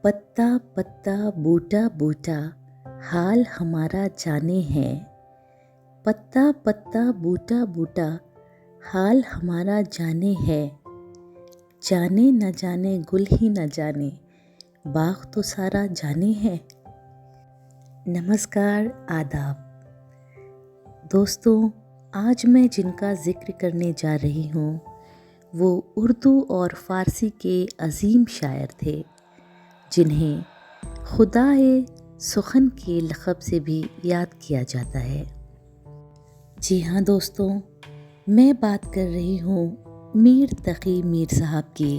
پتا پتا بوٹا بوٹا حال ہمارا جانے ہے، پتا پتا بوٹا بوٹا حال ہمارا جانے ہے، جانے نہ جانے گل ہی نہ جانے باغ تو سارا جانے ہے۔ نمسکار، آداب دوستوں، آج میں جن کا ذکر کرنے جا رہی ہوں وہ اردو اور فارسی کے عظیم شاعر تھے، جنہیں خدائے سخن کے لقب سے بھی یاد کیا جاتا ہے۔ جی ہاں دوستوں، میں بات کر رہی ہوں میر تقی میر صاحب کی،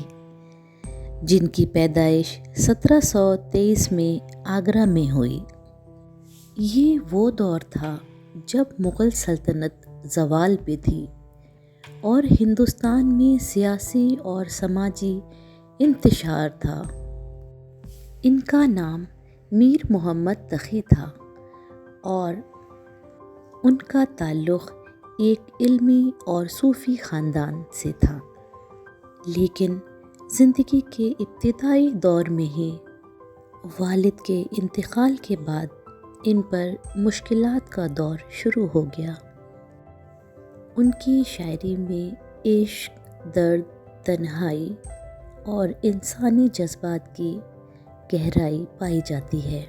جن کی پیدائش 1723 میں آگرہ میں ہوئی۔ یہ وہ دور تھا جب مغل سلطنت زوال پہ تھی اور ہندوستان میں سیاسی اور سماجی انتشار تھا۔ ان کا نام میر محمد تقی تھا اور ان کا تعلق ایک علمی اور صوفی خاندان سے تھا، لیکن زندگی کے ابتدائی دور میں ہی والد کے انتقال کے بعد ان پر مشکلات کا دور شروع ہو گیا۔ ان کی شاعری میں عشق، درد، تنہائی اور انسانی جذبات کی گہرائی پائی جاتی ہے۔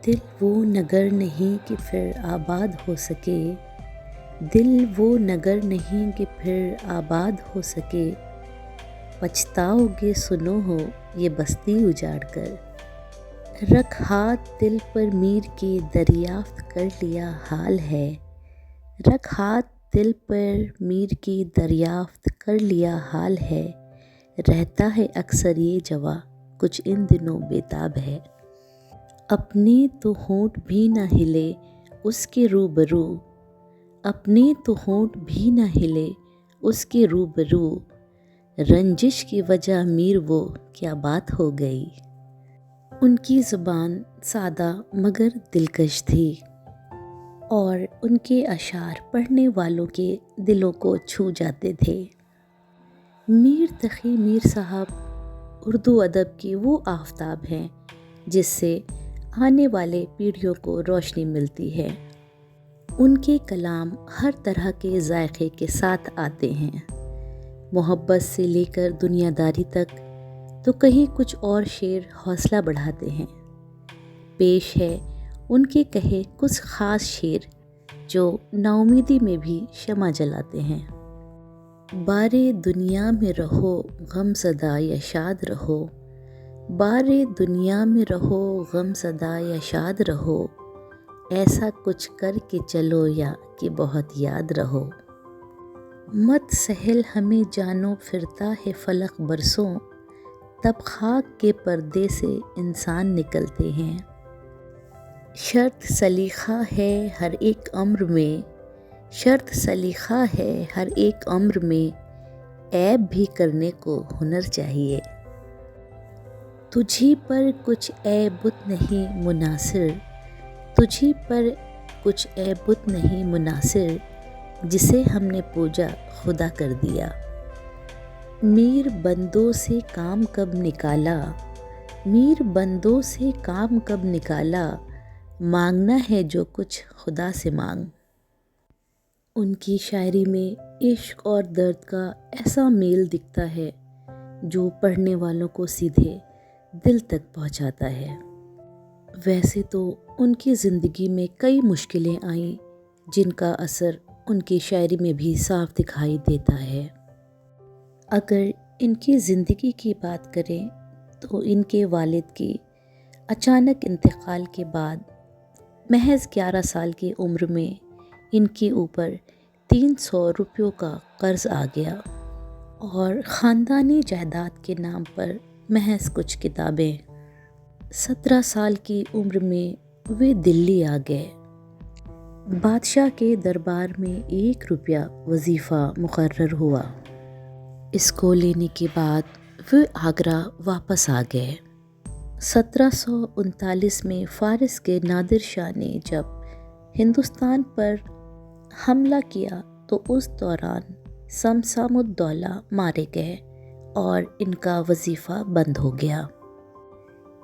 دل وہ نگر نہیں کہ پھر آباد ہو سکے، دل وہ نگر نہیں کہ پھر آباد ہو سکے، پچھتاؤ گے سنو ہو یہ بستی اجاڑ کر، رکھ ہاتھ دل پر میر کے دریافت کر لیا حال ہے، رکھ ہاتھ دل پر میر کی دریافت کر لیا حال ہے، رہتا ہے اکثر یہ جواں کچھ ان دنوں بےتاب ہے، اپنے تو ہونٹ بھی نہ ہلے اس کے روبرو، اپنے تو ہونٹ بھی نہ ہلے اس کے روبرو، رنجش کی وجہ میر وہ کیا بات ہو گئی۔ ان کی زبان سادہ مگر دلکش تھی اور ان کے اشعار پڑھنے والوں کے دلوں کو چھو جاتے تھے۔ میر تقی میر صاحب اردو ادب کی وہ آفتاب ہیں جس سے آنے والے پیڑھیوں کو روشنی ملتی ہے۔ ان کے کلام ہر طرح کے ذائقے کے ساتھ آتے ہیں، محبت سے لے کر دنیا داری تک، تو کہیں کچھ اور شعر حوصلہ بڑھاتے ہیں۔ پیش ہے ان کے کہے کچھ خاص شعر جو ناامیدی میں بھی شمع جلاتے ہیں۔ بارے دنیا میں رہو غم زدہ یا شاد رہو، بارے دنیا میں رہو غم زدہ یا شاد رہو، ایسا کچھ کر کے چلو یا کہ بہت یاد رہو، مت سہل ہمیں جانو پھرتا ہے فلک برسوں، تب خاک کے پردے سے انسان نکلتے ہیں، شرط سلیقہ ہے ہر ایک امر میں، شرط سلیقہ ہے ہر ایک امر میں، عیب بھی کرنے کو ہنر چاہیے، تجھی پر کچھ اے بت نہیں مناصر، تجھی پر کچھ اے بت نہیں مناصر، جسے ہم نے پوجا خدا کر دیا، میر بندوں سے کام کب نکالا، میر بندوں سے کام کب نکالا، مانگنا ہے جو کچھ خدا سے مانگ۔ ان کی شاعری میں عشق اور درد کا ایسا میل دکھتا ہے جو پڑھنے والوں کو سیدھے دل تک پہنچاتا ہے۔ ویسے تو ان کی زندگی میں کئی مشکلیں آئیں جن کا اثر ان کی شاعری میں بھی صاف دکھائی دیتا ہے۔ اگر ان کی زندگی کی بات کریں تو ان کے والد کی اچانک انتقال کے بعد محض 11 سال کی عمر میں ان کے اوپر 300 روپیوں کا قرض آ گیا اور خاندانی جائیداد کے نام پر محض کچھ کتابیں۔ 17 سال کی عمر میں وہ دلی آ گئے۔ بادشاہ کے دربار میں 1 روپیہ وظیفہ مقرر ہوا۔ اس کو لینے کے بعد وہ آگرہ واپس آ گئے۔ 1739 میں فارس کے نادر شاہ نے جب ہندوستان پر حملہ کیا تو اس دوران سمسام الدولہ مارے گئے اور ان کا وظیفہ بند ہو گیا۔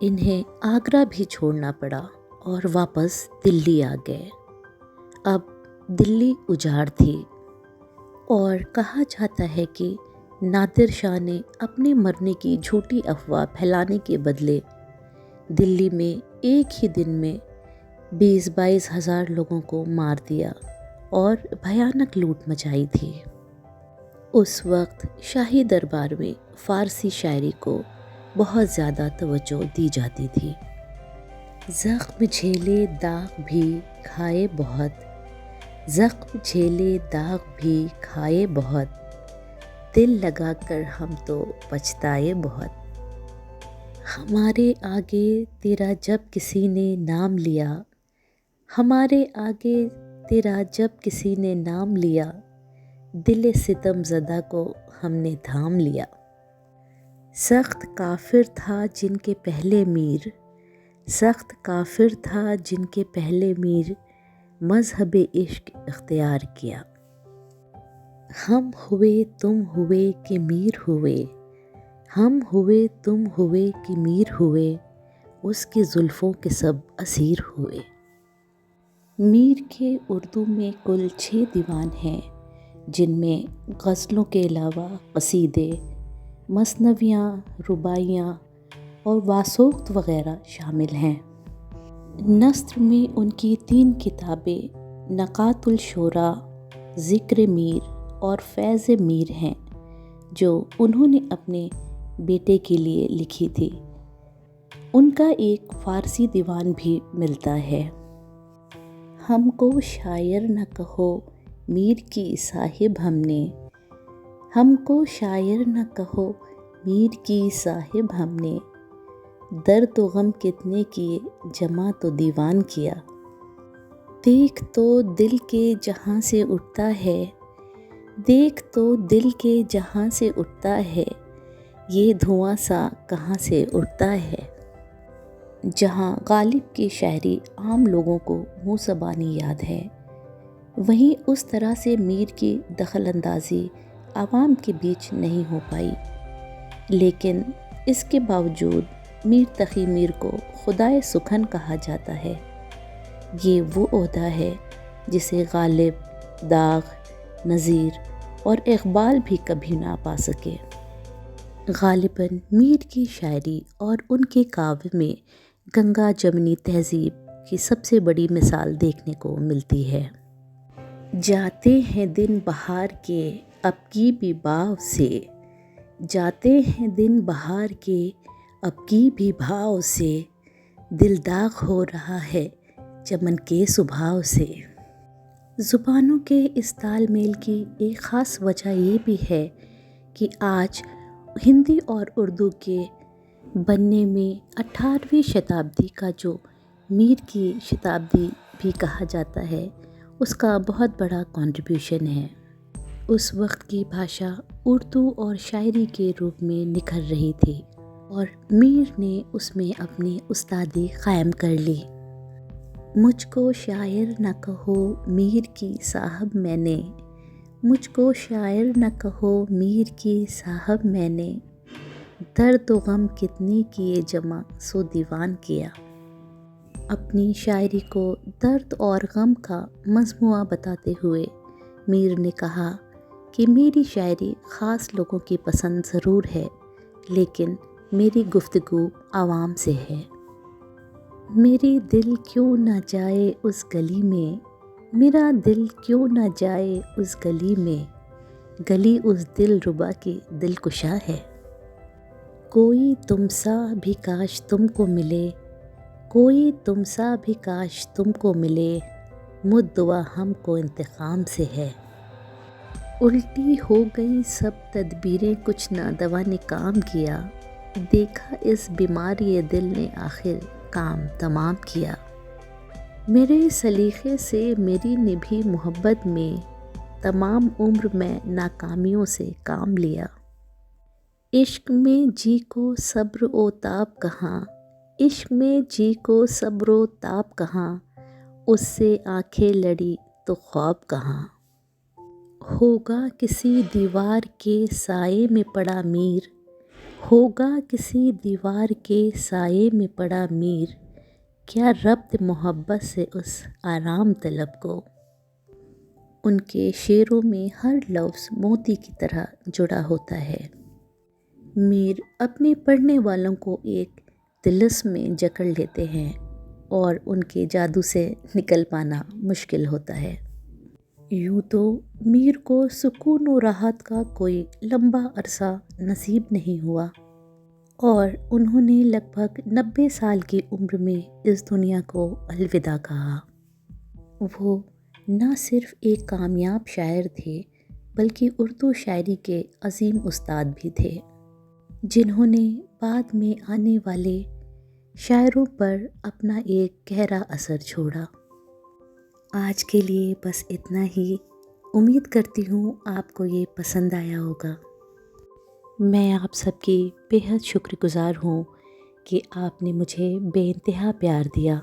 انہیں آگرہ بھی چھوڑنا پڑا اور واپس دلی آ گئے۔ اب دلی اجاڑ تھی اور کہا جاتا ہے کہ نادر شاہ نے اپنے مرنے کی جھوٹی افواہ پھیلانے کے بدلے دلی میں ایک ہی دن میں 20-22 ہزار لوگوں کو مار دیا اور بھیانک لوٹ مچائی تھی۔ اس وقت شاہی دربار میں فارسی شاعری کو بہت زیادہ توجہ دی جاتی تھی۔ زخم جھیلے داغ بھی کھائے بہت، زخم جھیلے داغ بھی کھائے بہت، دل لگا کر ہم تو پچھتائے بہت۔ ہمارے آگے تیرا جب کسی نے نام لیا، ہمارے آگے تیرا جب کسی نے نام لیا، دل ستم زدہ کو ہم نے تھام لیا۔ سخت کافر تھا جن کے پہلے میر، سخت کافر تھا جن کے پہلے میر، مذہب عشق اختیار کیا۔ ہم ہوئے تم ہوئے کہ میر ہوئے، ہم ہوئے تم ہوئے کہ میر ہوئے، اس کی زلفوں کے سب اسیر ہوئے۔ میر کے اردو میں کل 6 دیوان ہیں، جن میں غزلوں کے علاوہ قصیدے، مثنویاں، رباعیاں اور واسوقت وغیرہ شامل ہیں۔ نثر میں ان کی 3 کتابیں نقاط الشعراء، ذکر میر اور فیض میر ہیں، جو انہوں نے اپنے بیٹے کے لیے لکھی تھی۔ ان کا ایک فارسی دیوان بھی ملتا ہے۔ ہم کو شاعر نہ کہو میر کی صاحب ہم نے، ہم کو شاعر نہ کہو میر کی صاحب ہم نے، درد و غم کتنے کیے جمع تو دیوان کیا۔ دیکھ تو دل کے جہاں سے اٹھتا ہے، دیکھ تو دل کے جہاں سے اٹھتا ہے، یہ دھواں سا کہاں سے اٹھتا ہے۔ جہاں غالب کی شاعری عام لوگوں کو منہ زبانی یاد ہے، وہیں اس طرح سے میر کی دخل اندازی عوام کے بیچ نہیں ہو پائی، لیکن اس کے باوجود میر تقی میر کو خدائے سخن کہا جاتا ہے۔ یہ وہ عہدہ ہے جسے غالب، داغ، نذیر اور اقبال بھی کبھی نہ پا سکے۔ غالباً میر کی شاعری اور ان کے کاویہ میں گنگا جمنی تہذیب کی سب سے بڑی مثال دیکھنے کو ملتی ہے۔ جاتے ہیں دن بہار کے اب کی بھی بھاؤ سے، جاتے ہیں دن بہار کے اب کی بھی بھاؤ سے، دل داغ ہو رہا ہے چمن کے سبھاؤ سے۔ زبانوں کے اس تال میل کی ایک خاص وجہ یہ بھی ہے کہ آج ہندی اور اردو کے بننے میں 18ویں شتابدی کا جو میر کی شتابدی بھی کہا جاتا ہے، اس کا بہت بڑا کنٹریبیوشن ہے۔ اس وقت کی بھاشا اردو اور شاعری کے روپ میں نکھر رہی تھی اور میر نے اس میں اپنی استادی قائم کر لی۔ مجھ کو شاعر نہ کہو میر کی صاحب میں نے، مجھ کو شاعر نہ کہو میر کی صاحب میں نے، درد و غم کتنے کیے جمع سو دیوان کیا۔ اپنی شاعری کو درد اور غم کا مجموعہ بتاتے ہوئے میر نے کہا کہ میری شاعری خاص لوگوں کی پسند ضرور ہے، لیکن میری گفتگو عوام سے ہے۔ میری دل کیوں نہ جائے اس گلی میں، میرا دل کیوں نہ جائے اس گلی میں، گلی اس دل ربا کی دلکشا ہے۔ کوئی تم سا بھی کاش تم کو ملے، کوئی تم سا بھی کاش تم کو ملے، مدعا ہم کو انتقام سے ہے۔ الٹی ہو گئی سب تدبیریں کچھ نہ دوا نے کام کیا، دیکھا اس بیماری دل نے آخر کام تمام کیا۔ میرے سلیقے سے میری نبھی محبت میں، تمام عمر میں ناکامیوں سے کام لیا۔ عشق میں جی کو صبر و تاب کہاں، عشق میں جی کو صبر و تاب کہاں، اس سے آنکھیں لڑی تو خواب کہاں۔ ہوگا کسی دیوار کے سائے میں پڑا میر، ہوگا کسی دیوار کے سائے میں پڑا میر، کیا ربط محبت سے اس آرام طلب کو۔ ان کے شعروں میں ہر لفظ موتی کی طرح جڑا ہوتا ہے۔ میر اپنے پڑھنے والوں کو ایک طلسم میں جکڑ لیتے ہیں اور ان کے جادو سے نکل پانا مشکل ہوتا ہے۔ یوں تو میر کو سکون و راحت کا کوئی لمبا عرصہ نصیب نہیں ہوا اور انہوں نے لگ بھگ 90 سال کی عمر میں اس دنیا کو الوداع کہا۔ وہ نہ صرف ایک کامیاب شاعر تھے بلکہ اردو شاعری کے عظیم استاد بھی تھے، جنہوں نے بعد میں آنے والے شاعروں پر اپنا ایک گہرا اثر چھوڑا۔ آج کے لیے بس اتنا ہی۔ امید کرتی ہوں آپ کو یہ پسند آیا ہوگا۔ میں آپ سب کی بےحد شکر گزار ہوں کہ آپ نے مجھے بے انتہا پیار دیا۔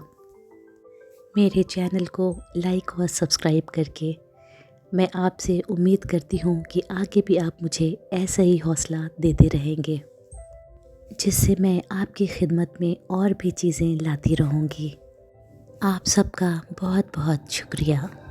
میرے چینل کو لائک اور سبسکرائب کر کے میں آپ سے امید کرتی ہوں کہ آگے بھی آپ مجھے ایسا ہی حوصلہ دیتے رہیں گے، جس سے میں آپ کی خدمت میں اور بھی چیزیں لاتی رہوں گی۔ آپ سب کا بہت بہت شکریہ۔